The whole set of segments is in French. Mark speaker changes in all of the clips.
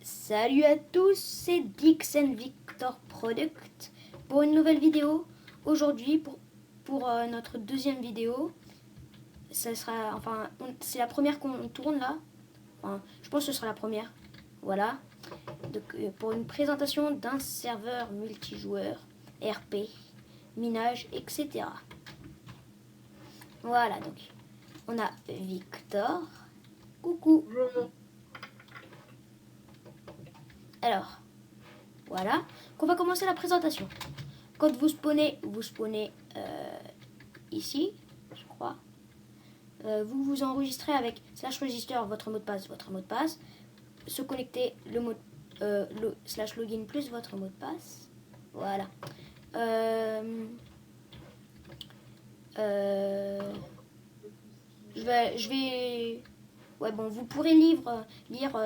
Speaker 1: Salut à tous, c'est Dix and Victor Product pour une nouvelle vidéo. Aujourd'hui, pour notre deuxième vidéo, ça sera, c'est la première qu'on tourne là. Je pense que ce sera la première. Voilà. Donc, pour une présentation d'un serveur multijoueur, RP, minage, etc. Voilà, donc on a Victor. Coucou. Alors, voilà. On va commencer la présentation. Quand vous spawnez ici, je crois. Vous vous enregistrez avec /register votre mot de passe, se connecter le /login plus votre mot de passe. Voilà. Je vais ouais, bon, vous pourrez lire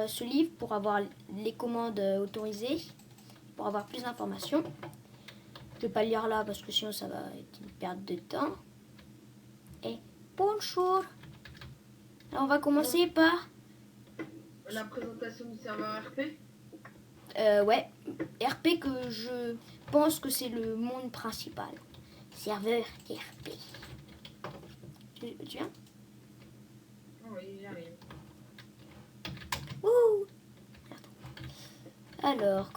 Speaker 1: ce livre pour avoir les commandes autorisées, pour avoir plus d'informations. Je vais pas le lire là parce que sinon ça va être une perte de temps. Et bonjour. Alors on va commencer par
Speaker 2: la présentation du serveur RP.
Speaker 1: Ouais, RP que je pense que c'est le monde principal. Serveur RP. Tu viens?
Speaker 2: Oui, j'arrive.
Speaker 1: Ouh. Alors,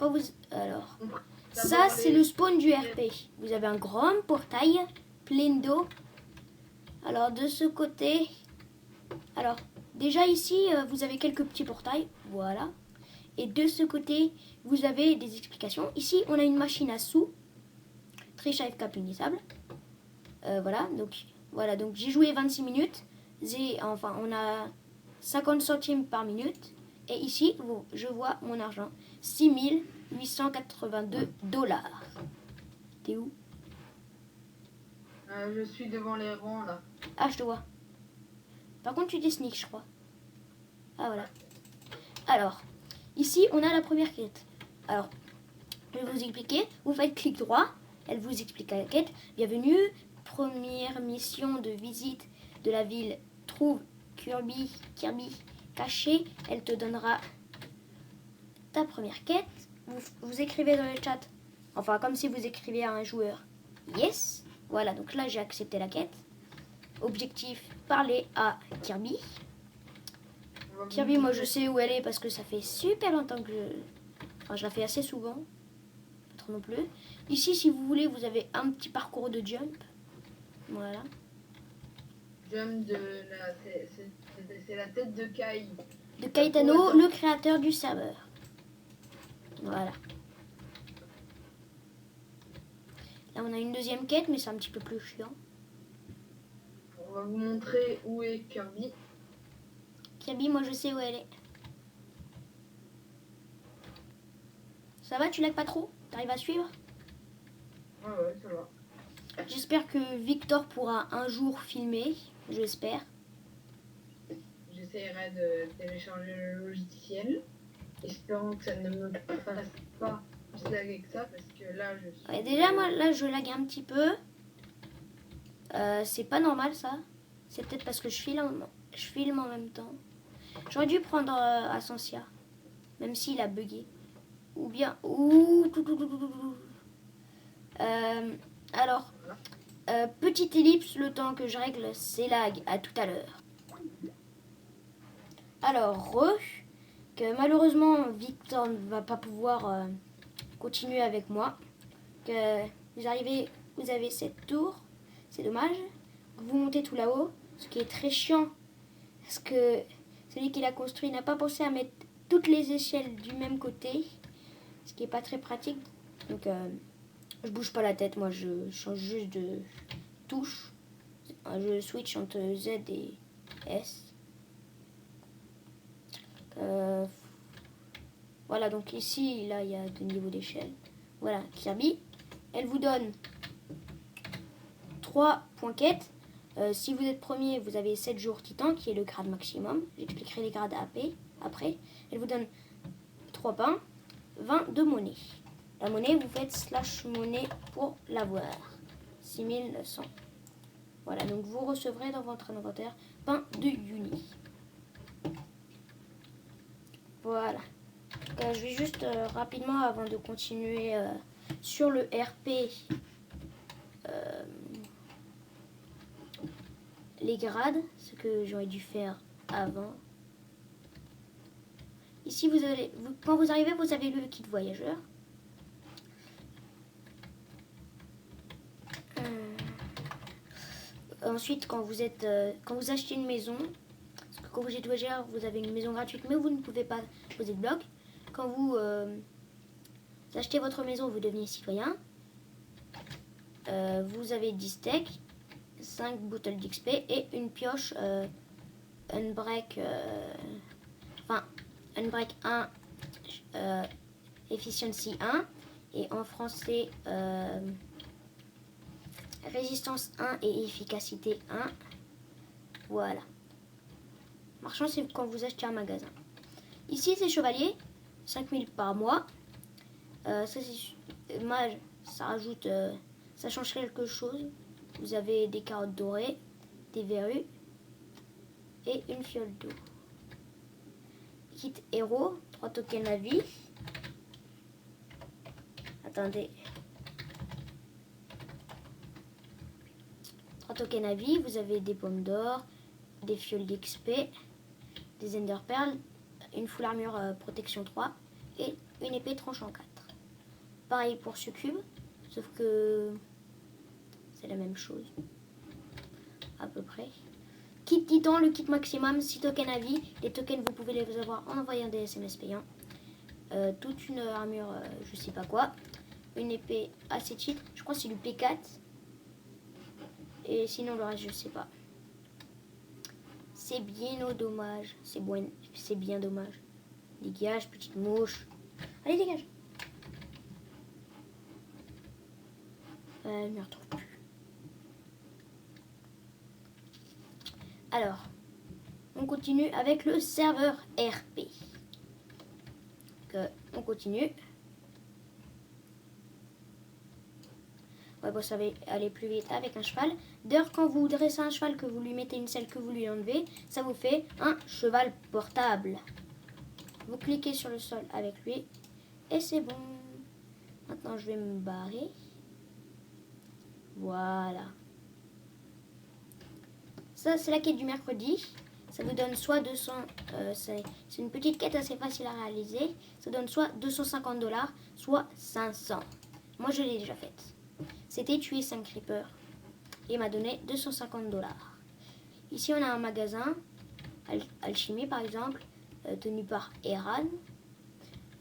Speaker 1: ça c'est le spawn du RP. Vous avez un grand portail plein d'eau. Alors de ce côté, alors déjà ici vous avez quelques petits portails, voilà. Et de ce côté vous avez des explications. Ici on a une machine à sous, triche AFK punissable. Voilà, donc j'ai joué 26 minutes. On a 50 centimes par minute. Et ici, je vois mon argent. 6882 $. T'es où?
Speaker 2: Je suis devant les rangs là.
Speaker 1: Ah, je te vois. Par contre, tu t'es sneak, je crois. Ah, voilà. Alors, ici, on a la première quête. Alors, je vais vous expliquer. Vous faites clic droit. Elle vous explique la quête. Bienvenue. Première mission de visite de la ville. Trouve Kirby caché. Elle te donnera ta première quête. Vous écrivez dans le chat. Enfin, comme si vous écriviez à un joueur. Yes. Voilà, donc là, j'ai accepté la quête. Objectif, parler à Kirby. Kirby, moi, je sais où elle est parce que ça fait super longtemps que je la fais assez souvent. Pas trop non plus. Ici, si vous voulez, vous avez un petit parcours de jump. Voilà.
Speaker 2: Jump c'est la tête de Kai.
Speaker 1: De Caetano, le créateur du serveur. Voilà. Là, on a une deuxième quête, mais c'est un petit peu plus chiant.
Speaker 2: On va vous montrer où est Kirby.
Speaker 1: Kirby, moi, je sais où elle est. Ça va, tu lags pas trop? T'arrives à suivre?
Speaker 2: Ouais, ça va.
Speaker 1: J'espère que Victor pourra un jour filmer. J'espère.
Speaker 2: J'essaierai de télécharger le logiciel. Espérant que ça ne me fasse pas plus laguer que ça. Parce que là, je suis...
Speaker 1: Ouais, déjà, moi, là, je lag un petit peu. C'est pas normal, ça. C'est peut-être parce que je filme en même temps. J'aurais dû prendre Ascensia. Même s'il a bugué. Ou bien... Alors... petite ellipse, le temps que je règle ces lags. À tout à l'heure. Alors, que malheureusement, Victor ne va pas pouvoir continuer avec moi. Que vous avez cette tour. C'est dommage. Vous montez tout là-haut. Ce qui est très chiant. Parce que celui qui l'a construit n'a pas pensé à mettre toutes les échelles du même côté. Ce qui n'est pas très pratique. Donc, je bouge pas la tête. Moi, je change juste de touche. Je switch entre Z et S. Voilà, donc ici, là, il y a deux niveaux d'échelle. Voilà, Kirby. Elle vous donne 3 points quête. Si vous êtes premier, vous avez 7 jours titan, qui est le grade maximum. J'expliquerai les grades après. Elle vous donne 3 pains, 20 de monnaie. La monnaie, vous faites /monnaie pour l'avoir. 6900. Voilà, donc vous recevrez dans votre inventaire pain de Uni. Voilà. Je vais juste rapidement, avant de continuer sur le RP, les grades, ce que j'aurais dû faire avant. Ici, quand vous arrivez, vous avez le kit voyageur. Ensuite, quand vous achetez une maison, parce que quand vous êtes voyageur, vous avez une maison gratuite, mais vous ne pouvez pas poser de bloc. Quand vous achetez votre maison, vous devenez citoyen. Vous avez 10 steaks, 5 bottles d'XP et une pioche Unbreak 1, Efficiency 1, et en français Résistance 1 et Efficacité 1. Voilà. Marchand, c'est quand vous achetez un magasin. Ici, c'est chevalier, 5000 par mois. Ça, c'est mage, ça rajoute, ça change quelque chose. Vous avez des carottes dorées, des verrues et une fiole d'eau. Kit héros, 3 tokens à vie. Attendez. 3 tokens à vie, vous avez des pommes d'or, des fioles d'XP, des ender perles, une full armure protection 3 et une épée tranchant 4. Pareil pour ce cube, sauf que c'est la même chose, à peu près. Kit titan, le kit maximum, 6 tokens à vie. Les tokens, vous pouvez les avoir en envoyant des SMS payants. Toute une armure, je sais pas quoi. Une épée assez cheat, je crois que c'est du P4. Et sinon, le reste, je sais pas. C'est bien dommage. C'est bien dommage. Dégage, petite mouche. Allez, dégage. Je ne me retrouve plus. Alors, on continue avec le serveur RP. On continue. Ouais, vous savez aller plus vite avec un cheval. D'ailleurs, quand vous dressez un cheval, que vous lui mettez une selle, que vous lui enlevez, ça vous fait un cheval portable. Vous cliquez sur le sol avec lui et c'est bon. Maintenant, je vais me barrer. Voilà. Ça, c'est la quête du mercredi. Ça vous donne soit 200... c'est une petite quête assez facile à réaliser. Ça donne soit 250 $, soit 500. Moi, je l'ai déjà faite. C'était tuer 5 creepers. Et il m'a donné 250 $. Ici, on a un magasin. Alchimie, par exemple. Tenu par Eran.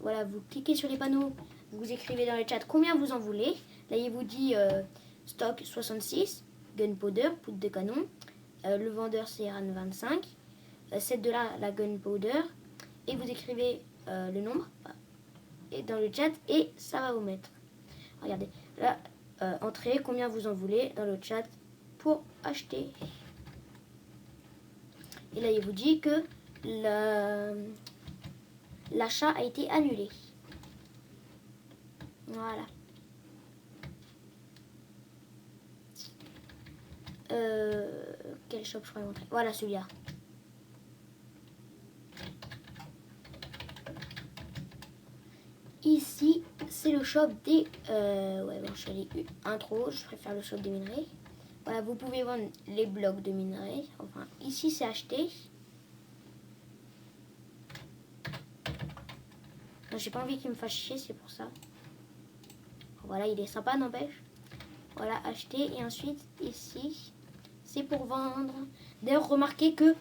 Speaker 1: Voilà, vous cliquez sur les panneaux. Vous écrivez dans le chat combien vous en voulez. Là, il vous dit stock 66. Gunpowder, poudre de canon. Le vendeur, c'est Eran 25. 7 $ la gunpowder. Et vous écrivez le nombre et dans le chat et ça va vous mettre. Regardez, là, entrez combien vous en voulez dans le chat pour acheter. Et là, il vous dit que l'achat a été annulé. Voilà. Quel shop je pourrais montrer? Voilà celui-là. Ici, c'est le shop des... ouais, bon, je l'ai eu intro. Je préfère le shop des minerais. Voilà, vous pouvez vendre les blocs de minerais. Enfin, ici, c'est acheter. J'ai pas envie qu'il me fasse chier, c'est pour ça. Voilà, il est sympa, n'empêche. Voilà, acheter. Et ensuite, ici, c'est pour vendre. D'ailleurs, remarquez que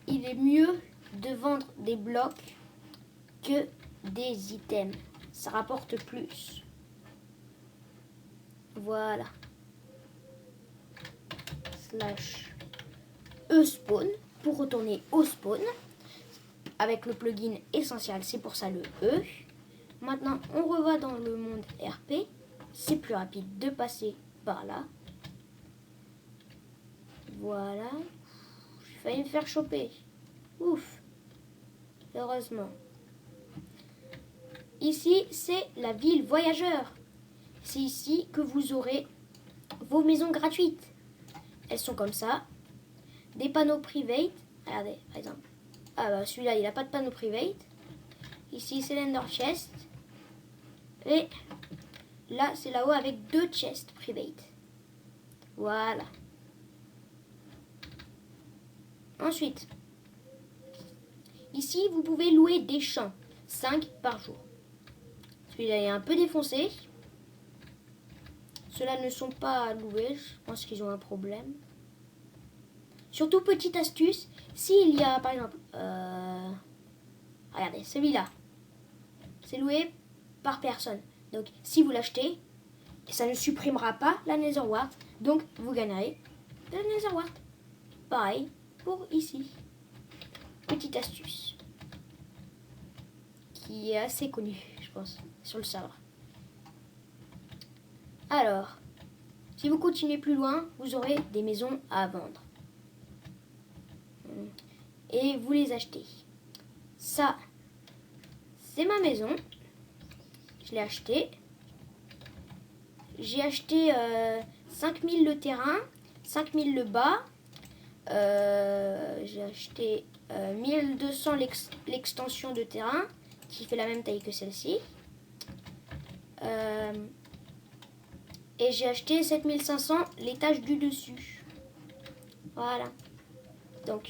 Speaker 1: il est mieux de vendre des blocs que des items. Ça rapporte plus. Voilà. Slash e-spawn pour retourner au spawn. Avec le plugin essentiel, c'est pour ça le E. Maintenant, on revoit dans le monde RP. C'est plus rapide de passer par là. Voilà. J'ai failli me faire choper. Ouf. Heureusement. Ici, c'est la ville voyageur. C'est ici que vous aurez vos maisons gratuites. elles sont comme ça. Des panneaux private. Regardez, par exemple. Ah bah celui-là, il n'a pas de panneau private. Ici, c'est l'Ender Chest. Et là, c'est là-haut avec 2 chests private. Voilà. Ensuite, ici, vous pouvez louer des champs. 5 par jour. Celui-là est un peu défoncé. Ceux-là ne sont pas loués. Je pense qu'ils ont un problème. Surtout, petite astuce. S'il y a, par exemple... regardez, celui-là. C'est loué par personne. Donc, si vous l'achetez, ça ne supprimera pas la Netherwart. Donc, vous gagnerez de la Netherwart. Pareil pour ici. Petite astuce. Qui est assez connue, je pense, sur le serveur. Alors, si vous continuez plus loin, vous aurez des maisons à vendre. Et vous les achetez. Ça, c'est ma maison. Je l'ai acheté. J'ai acheté 5000 le terrain, 5000 le bas. J'ai acheté 1200 l'extension de terrain qui fait la même taille que celle-ci. Et j'ai acheté 7500 l'étage du dessus. Voilà. Donc,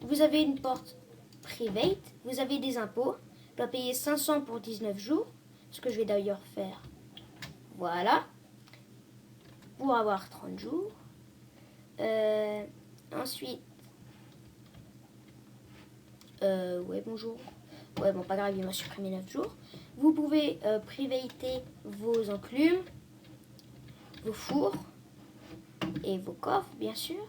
Speaker 1: vous avez une porte private, vous avez des impôts. Je dois payer 500 pour 19 jours. Ce que je vais d'ailleurs faire. Voilà. Pour avoir 30 jours. Ensuite. Ouais, bonjour. Ouais, bon, pas grave, il m'a supprimé 9 jours. Vous pouvez privater vos enclumes, vos fours et vos coffres, bien sûr.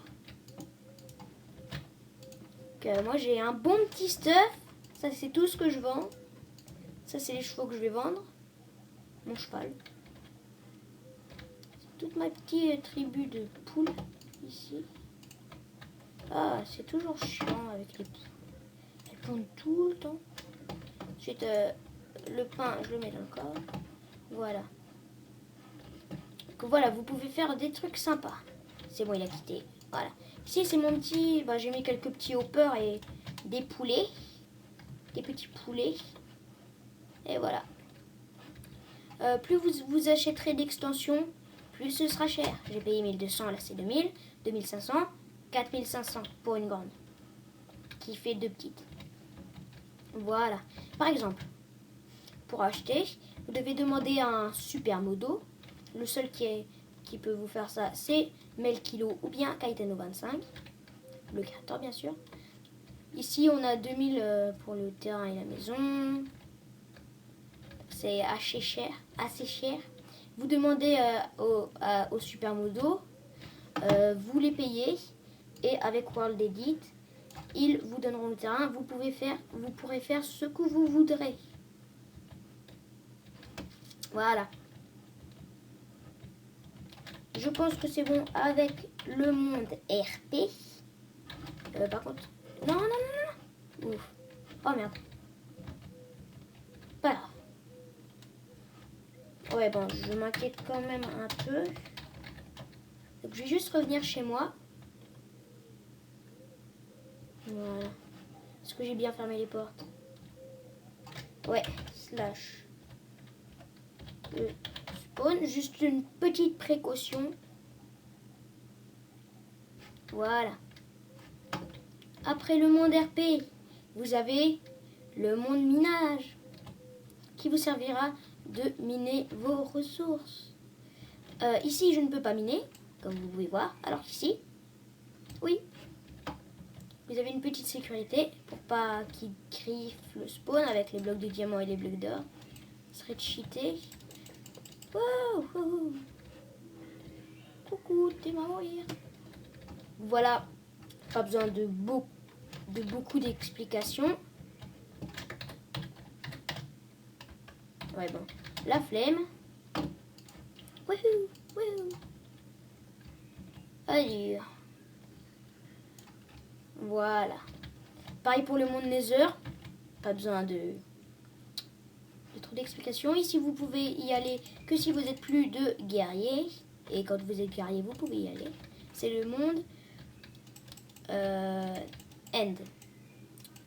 Speaker 1: Donc, moi, j'ai un bon petit stuff. Ça, c'est tout ce que je vends. Ça, c'est les chevaux que je vais vendre. Mon cheval. C'est toute ma petite tribu de poules ici. Ah, c'est toujours chiant avec les poules. Elles pondent tout le temps. Ensuite, le pain, je le mets dans le corps. Voilà. Donc voilà, vous pouvez faire des trucs sympas. C'est bon, il a quitté. Voilà. Ici, c'est mon petit... Bah, j'ai mis quelques petits hoppers et des poulets. Des petits poulets. Et voilà. Plus vous achèterez d'extensions, plus ce sera cher. J'ai payé 1200, là c'est 2000, 2500, 4500 pour une grande. Qui fait 2 petites. Voilà. Par exemple, pour acheter, vous devez demander un Supermodo. Le seul qui peut vous faire ça, c'est Melkilo ou bien Kaiteno 25. Le créateur, bien sûr. Ici, on a 2000 pour le terrain et la maison. C'est assez cher. Vous demandez au Supermodo, vous les payez et avec World Edit, ils vous donneront le terrain. Vous pourrez faire ce que vous voudrez. Voilà. Je pense que c'est bon avec le monde RP. Par contre, non. Ouf. Oh merde. Pas grave. Ouais, bon, je m'inquiète quand même un peu. Donc, je vais juste revenir chez moi. Voilà. Est-ce que j'ai bien fermé les portes? Ouais, slash. Spawn, juste une petite précaution. Voilà. Après le monde RP, vous avez le monde minage qui vous servira de miner vos ressources. Ici, je ne peux pas miner, comme vous pouvez voir. Alors qu'ici, oui. Vous avez une petite sécurité pour pas qu'il griffe le spawn avec les blocs de diamant et les blocs d'or. Ce serait cheaté. Wow. Coucou, t'es ma mourir. Voilà. Pas besoin de beaucoup d'explications. Ouais, bon. La flemme. Wouhou. Allez. Voilà. Pareil pour le monde Nether. Pas besoin de trop d'explications. Ici, vous pouvez y aller que si vous êtes plus de guerriers. Et quand vous êtes guerrier, vous pouvez y aller. c'est le monde End.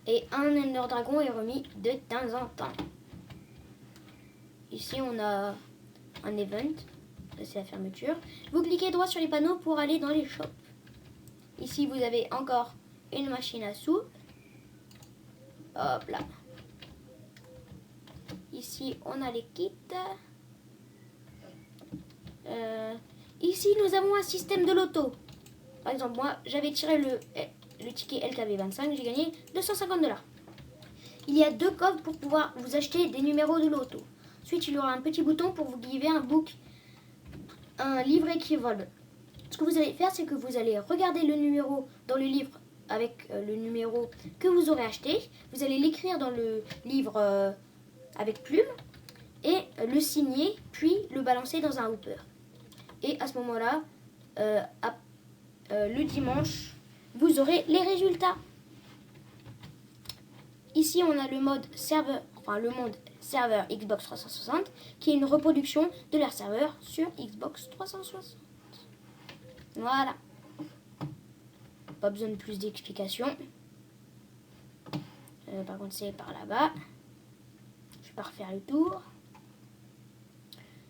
Speaker 1: Et un Ender Dragon est remis de temps en temps. Ici, on a un event. C'est la fermeture. Vous cliquez droit sur les panneaux pour aller dans les shops. Ici, vous avez encore une machine à sous. Hop là. Ici, on a les kits. Ici, nous avons un système de loto. Par exemple, moi, j'avais tiré le ticket LKB25. J'ai gagné 250 $. Il y a 2 codes pour pouvoir vous acheter des numéros de loto. Ensuite, il y aura un petit bouton pour vous giver un livret qui vole. Ce que vous allez faire, c'est que vous allez regarder le numéro dans le livre avec le numéro que vous aurez acheté. Vous allez l'écrire dans le livre avec plume et le signer, puis le balancer dans un hopper. Et à ce moment-là, le dimanche, vous aurez les résultats. Ici, on a le mode serveur, le monde serveur Xbox 360, qui est une reproduction de leur serveur sur Xbox 360. Voilà. Pas besoin de plus d'explications. Par contre, c'est par là-bas. Je vais pas refaire le tour.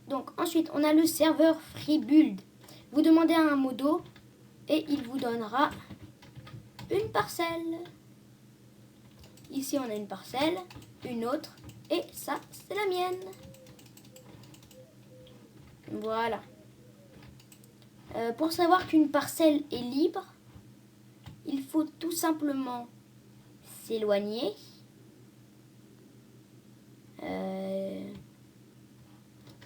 Speaker 1: Donc, ensuite, on a le serveur FreeBuild. Vous demandez à un modo et il vous donnera une parcelle. Ici, on a une parcelle, une autre, et ça, c'est la mienne. Voilà. Pour savoir qu'une parcelle est libre, il faut tout simplement s'éloigner.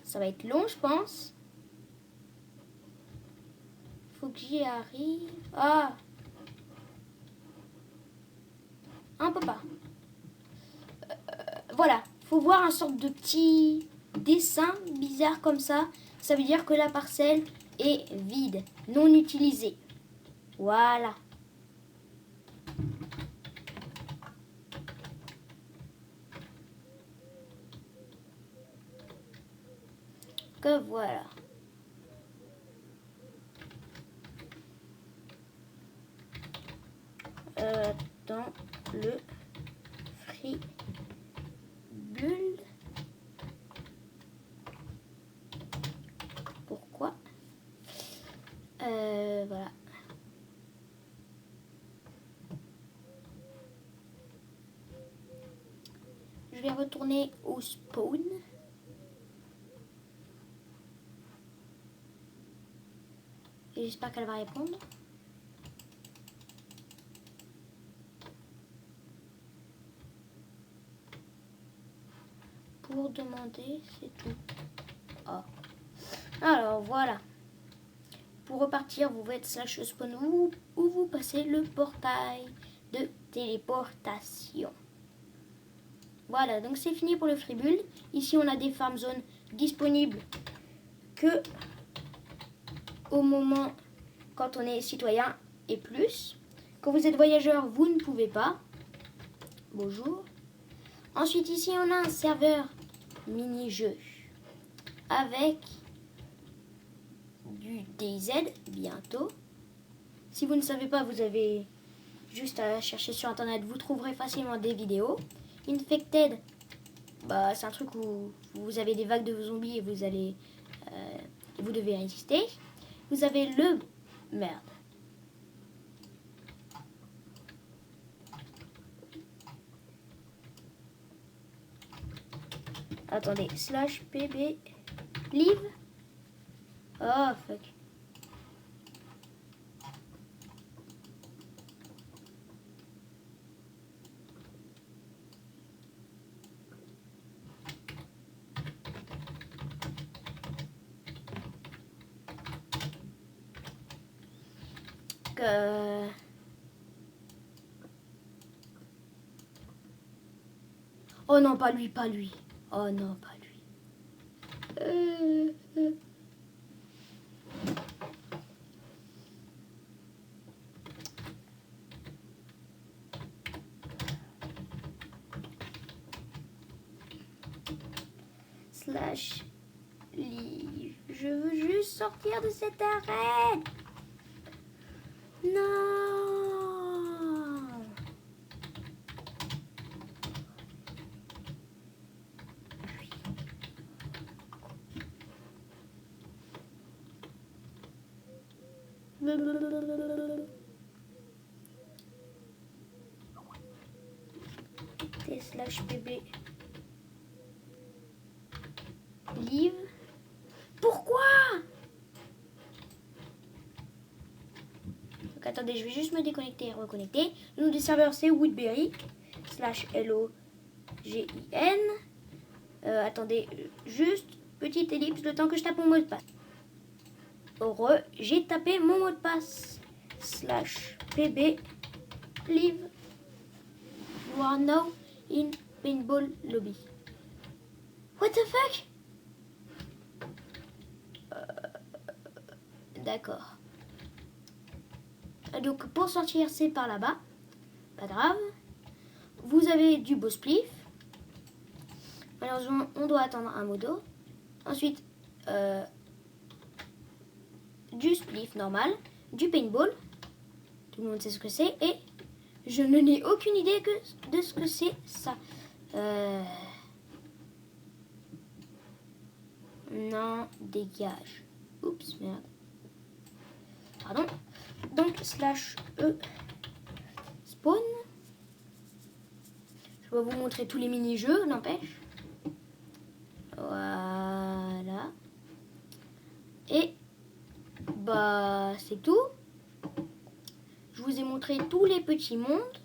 Speaker 1: Ça va être long, je pense. Faut que j'y arrive. Ah! Un peu pas. Voilà, faut voir un sorte de petit dessin bizarre comme ça. Ça veut dire que la parcelle est vide, non utilisée. Voilà. Que voilà. Dans le FreeBuild. Pourquoi voilà. Je vais retourner au spawn. Et j'espère qu'elle va répondre. Pour demander, c'est tout. Oh. Alors voilà. Pour repartir, vous faites /spawn ou vous passez le portail de téléportation. Voilà, donc c'est fini pour le FreeBuild. Ici, on a des farm zones disponibles que au moment quand on est citoyen et plus. Quand vous êtes voyageur, vous ne pouvez pas. Bonjour. Ensuite, ici, on a un serveur mini-jeu avec du DayZ bientôt. Si vous ne savez pas, vous avez juste à chercher sur internet, vous trouverez facilement des vidéos. Infected, bah, c'est un truc où vous avez des vagues de zombies et vous devez résister. Vous avez le... Merde. Attendez, /pb live. Oh fuck. Oh non, pas lui, pas lui. Oh non, pas lui. /live. Je veux juste sortir de cet arrêt. Non. T/pb live. Pourquoi? Donc attendez, je vais juste me déconnecter et reconnecter. Le nom du serveur c'est Woodberry /login. Attendez, juste petite ellipse le temps que je tape mon mot de passe. J'ai tapé mon mot de passe /pb live. You are now in paintball lobby. What the fuck? D'accord. Donc pour sortir c'est par là-bas. Pas grave. Vous avez du beau spliff. Malheureusement on doit attendre un modo. Ensuite du spliff normal. Du paintball. Tout le monde sait ce que c'est. Et je n'ai aucune idée de ce que c'est ça. Non, dégage. Oups, merde. Pardon. Donc, /e spawn. Je vais vous montrer tous les mini-jeux, n'empêche. Voilà. Et, bah, c'est tout. Je vous ai montré tous les petits mondes.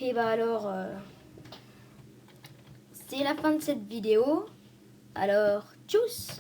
Speaker 1: Et bah alors, c'est la fin de cette vidéo. Alors, tchuss!